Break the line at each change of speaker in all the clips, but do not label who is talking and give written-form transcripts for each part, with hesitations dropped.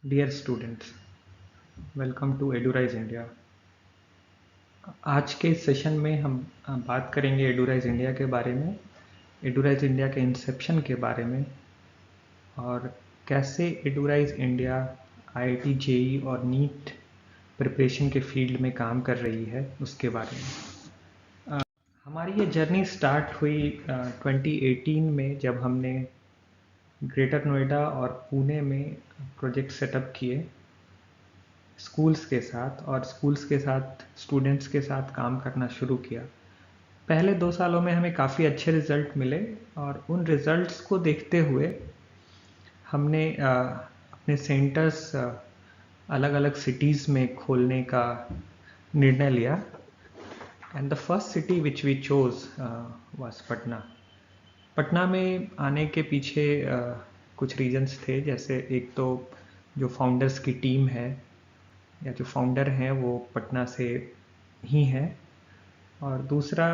Dear students, welcome to Eduraise India. आज के session में हम बात करेंगे एडुराइज इंडिया के बारे में, एडुराइज इंडिया के इंसेप्शन के बारे में और कैसे एडुराइज इंडिया आईआईटी जेई और नीट प्रिपरेशन के फील्ड में काम कर रही है उसके बारे में। हमारी ये जर्नी स्टार्ट हुई 2018 में, जब हमने ग्रेटर नोएडा और पुणे में प्रोजेक्ट सेटअप किए स्कूल्स के साथ, और स्कूल्स के साथ स्टूडेंट्स के साथ काम करना शुरू किया। पहले 2 सालों में हमें काफ़ी अच्छे रिजल्ट मिले और उन रिजल्ट्स को देखते हुए हमने अपने सेंटर्स अलग अलग सिटीज़ में खोलने का निर्णय लिया। And the first city which we chose was Patna. Patna में आने के पीछे कुछ रीजंस थे, जैसे एक तो जो फाउंडर्स की टीम है या जो फाउंडर हैं वो पटना से ही हैं, और दूसरा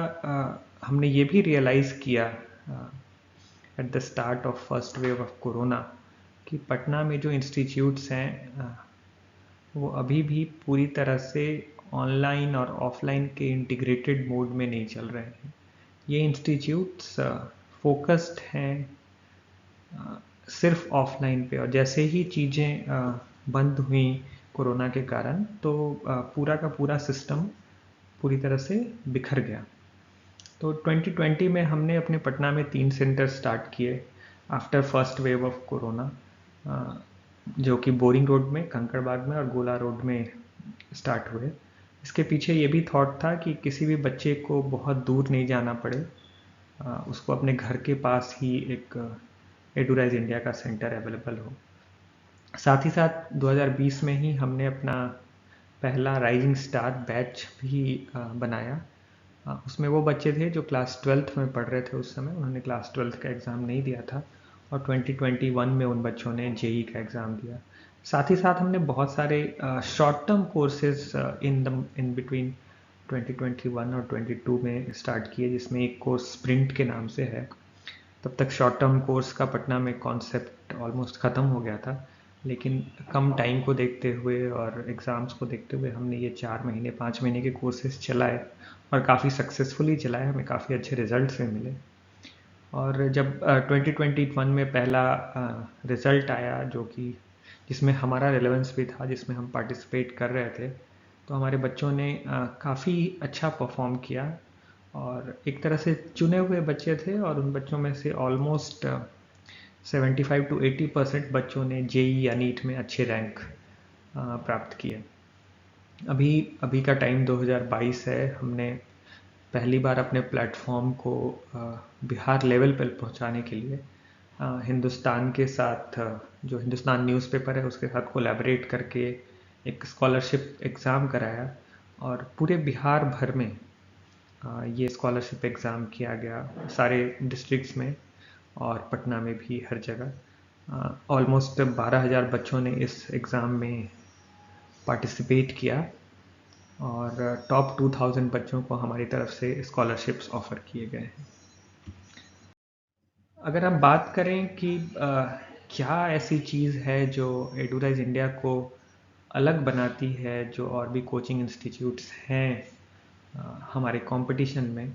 हमने ये भी रियलाइज़ किया at the start of first wave of corona कि पटना में जो इंस्टीट्यूट्स हैं वो अभी भी पूरी तरह से ऑनलाइन और ऑफलाइन के इंटीग्रेटेड मोड में नहीं चल रहे हैं। ये इंस्टीट्यूट्स फोकस्ड हैं सिर्फ ऑफलाइन पे, और जैसे ही चीज़ें बंद हुई कोरोना के कारण तो पूरा का पूरा सिस्टम पूरी तरह से बिखर गया। तो 2020 में हमने अपने पटना में 3 सेंटर स्टार्ट किए after first wave of corona, जो कि बोरिंग रोड में, कंकड़बाग में और गोला रोड में स्टार्ट हुए। इसके पीछे ये भी थॉट था कि किसी भी बच्चे को बहुत दूर नहीं जाना पड़े, उसको अपने घर के पास ही एक एडुराइज इंडिया का सेंटर अवेलेबल हो। साथ ही साथ 2020 में ही हमने अपना पहला राइजिंग स्टार बैच भी बनाया। उसमें वो बच्चे थे जो क्लास 12th में पढ़ रहे थे उस समय, उन्होंने क्लास 12th का एग्ज़ाम नहीं दिया था, और 2021 में उन बच्चों ने जेई का एग्ज़ाम दिया। साथ ही साथ हमने बहुत सारे short term courses in between 2021 और 22 में स्टार्ट किए, जिसमें एक कोर्स स्प्रिंट के नाम से है। तब तक शॉर्ट टर्म कोर्स का पटना में कॉन्सेप्ट ऑलमोस्ट ख़त्म हो गया था, लेकिन कम टाइम को देखते हुए और एग्ज़ाम्स को देखते हुए हमने ये 4 महीने 5 महीने के कोर्सेज चलाए और काफ़ी सक्सेसफुली चलाए, हमें काफ़ी अच्छे रिजल्ट्स भी मिले। और जब 2021 में पहला रिज़ल्ट आया, जो कि जिसमें हमारा रिलेवेंस भी था, जिसमें हम पार्टिसिपेट कर रहे थे, तो हमारे बच्चों ने काफ़ी अच्छा परफॉर्म किया, और एक तरह से चुने हुए बच्चे थे, और उन बच्चों में से ऑलमोस्ट 75 to 80% बच्चों ने जेई या नीट में अच्छे रैंक प्राप्त किए। अभी अभी का टाइम 2022 है। हमने पहली बार अपने प्लेटफॉर्म को बिहार लेवल पर पहुंचाने के लिए हिंदुस्तान के साथ, जो हिंदुस्तान न्यूज़पेपर है उसके साथ कोलैबोरेट करके एक स्कॉलरशिप एग्ज़ाम कराया, और पूरे बिहार भर में ये स्कॉलरशिप एग्ज़ाम किया गया, सारे डिस्ट्रिक्ट्स में और पटना में भी हर जगह। ऑलमोस्ट 12,000 बच्चों ने इस एग्ज़ाम में पार्टिसिपेट किया, और टॉप 2000 बच्चों को हमारी तरफ से स्कॉलरशिप्स ऑफ़र किए गए हैं। अगर हम बात करें कि क्या ऐसी चीज़ है जो एडुराइज इंडिया को अलग बनाती है, जो और भी कोचिंग इंस्टीट्यूट्स हैं हमारे कंपटीशन में,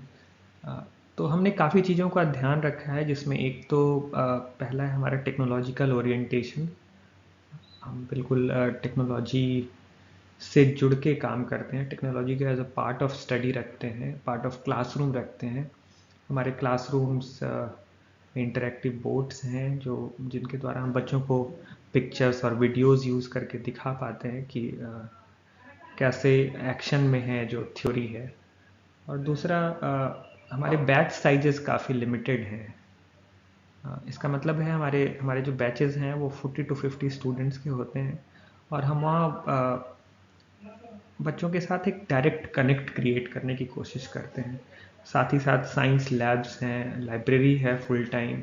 तो हमने काफ़ी चीज़ों का ध्यान रखा है, जिसमें एक तो पहला है हमारा टेक्नोलॉजिकल ओरिएंटेशन। हम बिल्कुल टेक्नोलॉजी से जुड़ के काम करते हैं, टेक्नोलॉजी को as a part of study रखते हैं, पार्ट ऑफ क्लासरूम रखते हैं। हमारे क्लासरूम्स में इंटरेक्टिव बोर्ड्स हैं जो जिनके द्वारा हम बच्चों को पिक्चर्स और वीडियोस यूज़ करके दिखा पाते हैं कि कैसे एक्शन में है जो थ्योरी है। और दूसरा, हमारे बैच साइजेस काफ़ी लिमिटेड हैं। इसका मतलब है हमारे हमारे जो बैचेस हैं वो 40 to 50 स्टूडेंट्स के होते हैं, और हम वहाँ बच्चों के साथ एक डायरेक्ट कनेक्ट क्रिएट करने की कोशिश करते हैं। साथ ही साथ साइंस लैब्स हैं, लाइब्रेरी है फुल टाइम,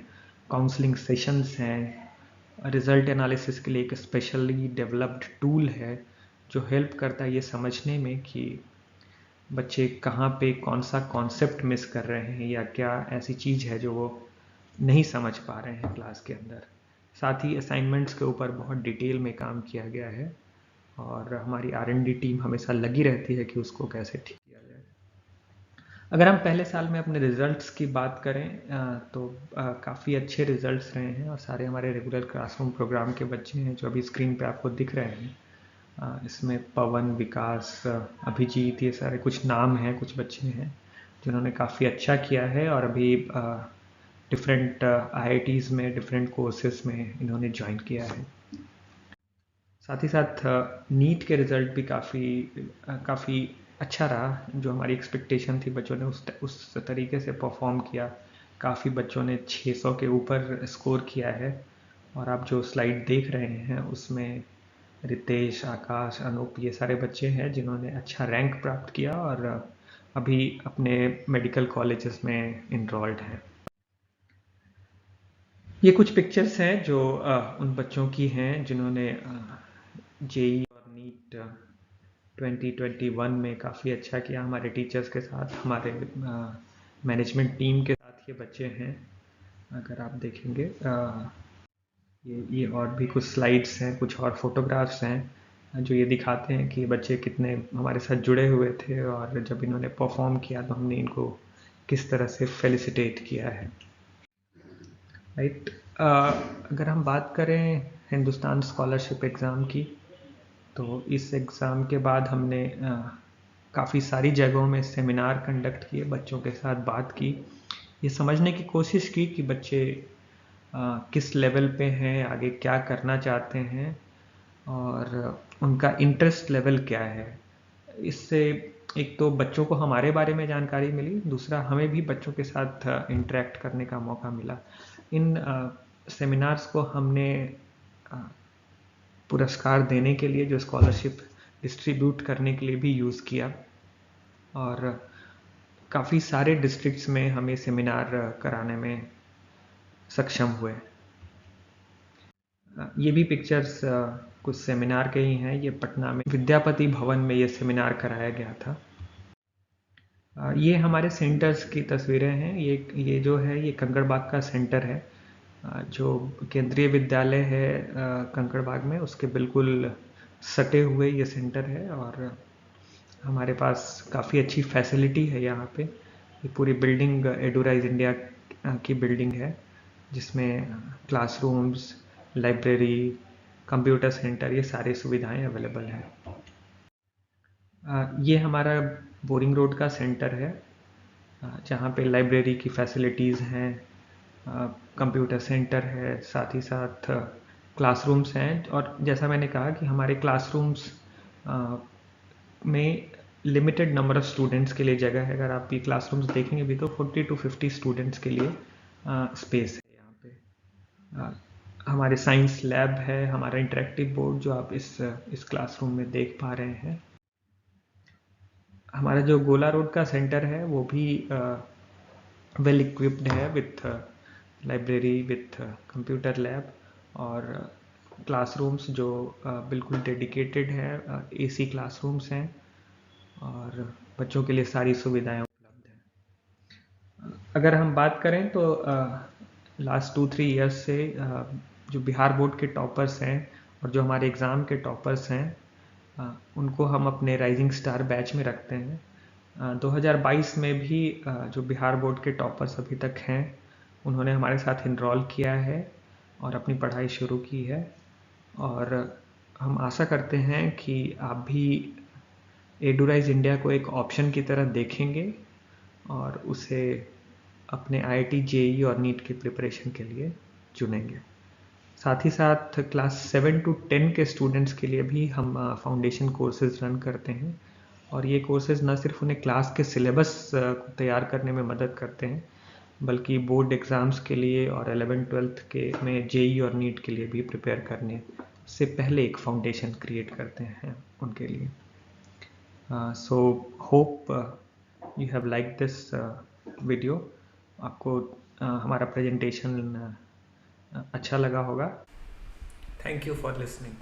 काउंसलिंग सेशंस हैं, रिजल्ट एनालिसिस के लिए एक स्पेशली डेवलप्ड टूल है जो हेल्प करता है ये समझने में कि बच्चे कहाँ पे कौन सा कॉन्सेप्ट मिस कर रहे हैं, या क्या ऐसी चीज़ है जो वो नहीं समझ पा रहे हैं क्लास के अंदर। साथ ही असाइनमेंट्स के ऊपर बहुत डिटेल में काम किया गया है और हमारी R&D टीम हमेशा लगी रहती है कि उसको कैसे ठीक किया जाए। अगर हम पहले साल में अपने रिजल्ट्स की बात करें तो काफ़ी अच्छे रिजल्ट्स रहे हैं और सारे हमारे रेगुलर क्लासरूम प्रोग्राम के बच्चे हैं जो अभी स्क्रीन पे आपको दिख रहे हैं। इसमें पवन, विकास, अभिजीत, ये सारे कुछ नाम हैं, कुछ बच्चे हैं जिन्होंने काफ़ी अच्छा किया है और अभी डिफरेंट IITs में डिफरेंट कोर्सेज में इन्होंने ज्वाइन किया है। साथ ही साथ नीट के रिज़ल्ट भी काफ़ी अच्छा रहा। जो हमारी एक्सपेक्टेशन थी, बच्चों ने उस तरीके से परफॉर्म किया। काफ़ी बच्चों ने 600 के ऊपर स्कोर किया है और आप जो स्लाइड देख रहे हैं उसमें रितेश, आकाश, अनूप, ये सारे बच्चे हैं जिन्होंने अच्छा रैंक प्राप्त किया और अभी अपने मेडिकल कॉलेजेस में इनरोल्ड हैं। ये कुछ पिक्चर्स हैं जो उन बच्चों की हैं जिन्होंने जेई और नीट 2021 में काफ़ी अच्छा किया। हमारे टीचर्स के साथ, हमारे मैनेजमेंट टीम के साथ ये बच्चे हैं। अगर आप देखेंगे ये और भी कुछ स्लाइड्स हैं, कुछ और फोटोग्राफ्स हैं जो ये दिखाते हैं कि बच्चे कितने हमारे साथ जुड़े हुए थे और जब इन्होंने परफॉर्म किया तो हमने इनको किस तरह से फेलिसिटेट किया है। राइट। अगर हम बात करें हिंदुस्तान स्कॉलरशिप एग्ज़ाम की, तो इस एग्ज़ाम के बाद हमने काफ़ी सारी जगहों में सेमिनार कंडक्ट किए, बच्चों के साथ बात की, ये समझने की कोशिश की कि बच्चे किस लेवल पे हैं, आगे क्या करना चाहते हैं और उनका इंटरेस्ट लेवल क्या है। इससे एक तो बच्चों को हमारे बारे में जानकारी मिली, दूसरा हमें भी बच्चों के साथ इंटरेक्ट करने का मौका मिला। इन सेमिनार्स को हमने पुरस्कार देने के लिए, जो स्कॉलरशिप डिस्ट्रीब्यूट करने के लिए भी यूज़ किया और काफ़ी सारे डिस्ट्रिक्ट्स में हमें सेमिनार कराने में सक्षम हुए। ये भी पिक्चर्स कुछ सेमिनार के ही हैं। ये पटना में विद्यापति भवन में ये सेमिनार कराया गया था। ये हमारे सेंटर्स की तस्वीरें हैं। ये जो है ये कंकड़बाग का सेंटर है। जो केंद्रीय विद्यालय है कंकड़बाग में, उसके बिल्कुल सटे हुए ये सेंटर है और हमारे पास काफ़ी अच्छी फैसिलिटी है यहाँ पे। ये पूरी बिल्डिंग एडुराइज इंडिया की बिल्डिंग है जिसमें क्लासरूम्स, लाइब्रेरी, कंप्यूटर सेंटर, ये सारी सुविधाएं अवेलेबल हैं। ये हमारा बोरिंग रोड का सेंटर है जहाँ पे लाइब्रेरी की फैसिलिटीज़ हैं, कंप्यूटर सेंटर है, साथ ही साथ क्लासरूम्स हैं। और जैसा मैंने कहा कि हमारे क्लासरूम्स में लिमिटेड नंबर ऑफ़ स्टूडेंट्स के लिए जगह है। अगर आप ये क्लासरूम्स देखेंगे भी तो 40 to 50 स्टूडेंट्स के लिए स्पेस है यहाँ पे। हमारे साइंस लैब है, हमारा इंटरेक्टिव बोर्ड जो आप इस क्लासरूम में देख पा रहे हैं। हमारा जो गोला रोड का सेंटर है वो भी वेल इक्विप्ड है with library, with computer lab और क्लासरूम्स जो बिल्कुल डेडिकेटेड हैं, AC क्लासरूम्स हैं और बच्चों के लिए सारी सुविधाएं उपलब्ध हैं। अगर हम बात करें तो लास्ट 2-3 ईयर्स से जो बिहार बोर्ड के टॉपर्स हैं और जो हमारे एग्ज़ाम के टॉपर्स हैं उनको हम अपने राइजिंग स्टार बैच में रखते हैं। 2022 में भी जो बिहार बोर्ड के टॉपर्स अभी तक हैं उन्होंने हमारे साथ इनरोल किया है और अपनी पढ़ाई शुरू की है और हम आशा करते हैं कि आप भी एडुराइज इंडिया को एक ऑप्शन की तरह देखेंगे और उसे अपने IIT JEE और नीट की प्रिपरेशन के लिए चुनेंगे। साथ ही साथ क्लास 7 to 10 के स्टूडेंट्स के लिए भी हम फाउंडेशन कोर्सेज रन करते हैं और ये कोर्सेज न सिर्फ उन्हें क्लास के सिलेबस को तैयार करने में मदद करते हैं बल्कि बोर्ड एग्ज़ाम्स के लिए और 11th-12th के में JEE और नीट के लिए भी प्रिपेयर करने से पहले एक फाउंडेशन क्रिएट करते हैं उनके लिए। So hope you have like this video. आपको हमारा प्रेजेंटेशन अच्छा लगा होगा। Thank you for listening.